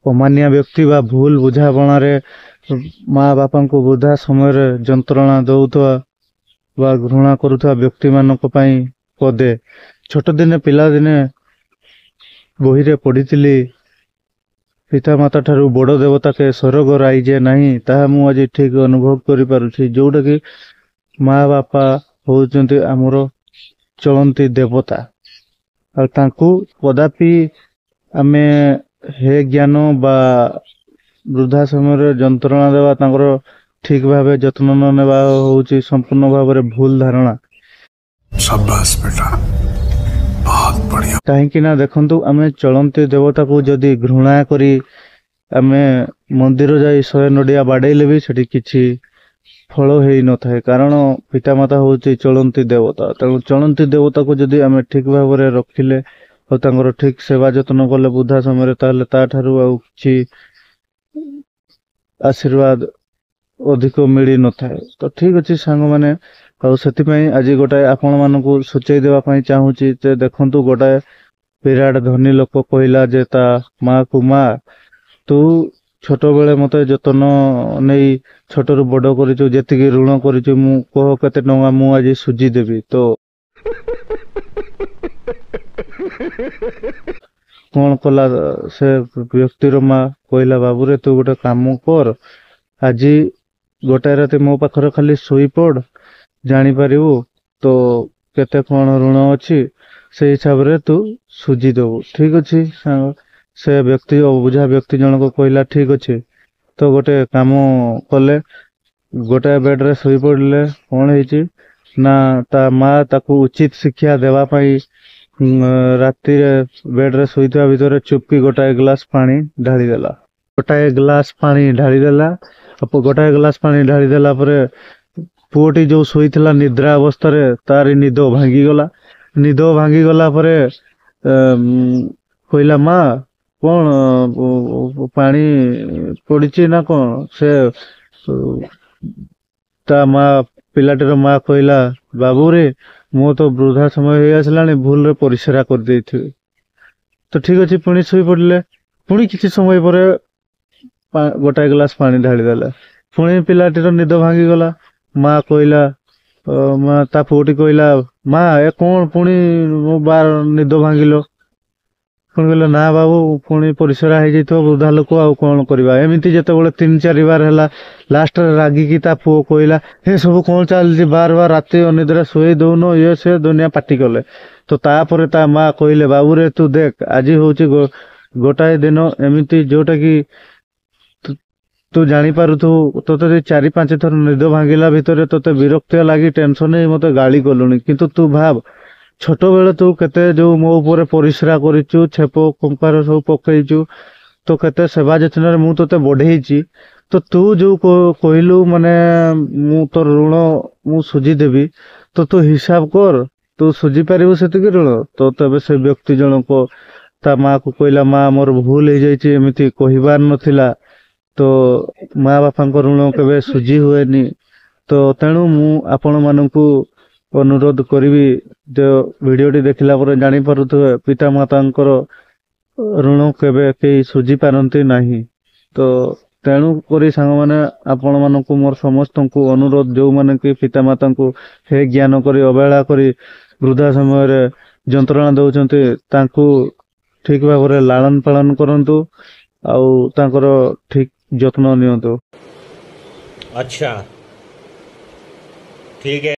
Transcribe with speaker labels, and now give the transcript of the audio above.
Speaker 1: अमानिया व्यक्ति बा भूल बुझापणारे माँ बापा को वृद्धा समय जंत्रणा दौथवा बा घृणा करुवा व्यक्ति मानक पई पदे छोट दिने पिला दिने बही रे पढ़ी पिता माता ठारू बड़ देवता के स्वर्ग राइजे नहीं ताहा मु आज ठीक अनुभव करि पारुछि जोटा कि माँ बापा होउचंती हमरो चलंती देवता और तांकू कदापि आमे हे ज्ञान बा वृद्धा समय जंत्रणा देवा तांकर ठीक भावे जत्न न नेबा होउची संपूर्ण भाव भूल धारणा।
Speaker 2: शाबाश बेटा बहुत बढ़िया।
Speaker 1: कहीं ना देखंतु आमे चलंती देवता को जदि घृणा करी आमे मंदिर जाई 100 नडिया बाडेले भी सेठी किछि फल हेई न थाए कारण पितामाता होउची चलंती देवता तेणु चलंती देवता को जदि आमे ठीक भाव रे रखिले और तांकर ठीक सेवा जत्न कले बुद्धा समय ताले ता ठारू आ किछि आशीर्वाद अधिक मिली न थाए। तो ठीक अछि सांग माने और से आज गोटाए आपण मानकु सूचई देवा पई चाहूची जे देखंतु गोटाए विराट धनी लोक कहला जे ता माँ को माँ तू छोट बेले मते जतन नहीं छोट रु बड़ करिछु जेतिकी ऋण करिछु मु कह केते टंगा मु आज सुजी देबी तो कौन कला से व्यक्तिर माँ कहला बाबू रे तू गोटे काम कर आज गोटाए राति मो पाखरे खाली सोई पड़ जानी पारिबु तो केते कौन ऋण अच्छी से हिसाब रे तू सुजी देबू ठीक अच्छी से व्यक्ति अबुझा व्यक्ति जन को कहला ठीक अच्छे तो गोटे काम कले गोटे बेड रे सोई पड़ले कौन है ना ता माँ ताकू उचित शिक्षा देवा पाई राति रे बेड रे सोईथवा भितर चुपकी गोटाए ग्लास पानी ढाली देला गोटाए ग्लास पानी ढाली देला गोटाए ग्लास पानी ढाली देला परे पुओटी जो शोईथिला निद्रा अवस्था रे तारी निद भांगी गला परे कहला माँ कौन पानी पड़ी ना कौन से ता माँ पिलाटीर माँ कहला बाबू रे मो तो वृद्धा समय हो आसला भूल रे परिश्रा कर देइथिबे तो ठीक अच्छे पुणी शोई पड़े पुणी किसी समय पर गोटाए ग्लास पानी ढाली देला पुणी पिलाटीर निद भांगी गला माँ कहला माँ ता पुटी कहला माँ ए कौन पुणी मो बार निद भांगिल पुणी कहला ना बाबू पुणी परिश्रा हो जाइतो वृद्धा लोक आ कौन करवा एमती जिते 3-4 बार है लास्ट रागिकी ता पुओ कहला हे सब कौन चलती बार बार राति अनिद्रा शोई दौन ये से दुनिया पाटी कले तो तापर ता माँ कहले बाबू रे तू देख आज हूँ गोटाए दिन एमती जोटा कि तू जानी पारुथु तोते 4-5 थर निद भांगिला भितर तोते विरक्ति लगी टेंशन ही मते गाली कलुनी किंतु तू भाव छोट बेले तू केते जो मो ऊपर परिश्रा करिचु छेप कंपार सब पकईचु तो केते सेवा जत्न मु तोते बढ़ेइची तो तू जो कहलु माने मु तोर ऋण मु सुझी देबी तो तू हिसाब कर तू सुझी पारिबु सेतिकी ऋण तो तबे से व्यक्ति जनक ता माँ को कहला माँ मोर भूल हो जाइए एमती कहबार नथिला तो माँ बापा ऋण केबे सुझी हुएनी तो तेणु मु आपण मानकु अनुरोध करी जो वीडियोटी देखला पर जानी पारुथबे पिता मातांकर ऋण केबे कई सुझी पारंती नाही तो तेणु करी सांग माने आपण मानकु मोर समस्त को अनुरोध जो माने कि पिता माता को हे ज्ञान करी अवहेला करी वृद्धा समय रे जंत्रणा दउचंती तांकू ठीक भाव रे लालन पालन करंतु आउ तांकर ठीक जत्न नियंतु।
Speaker 3: अच्छा ठीक है।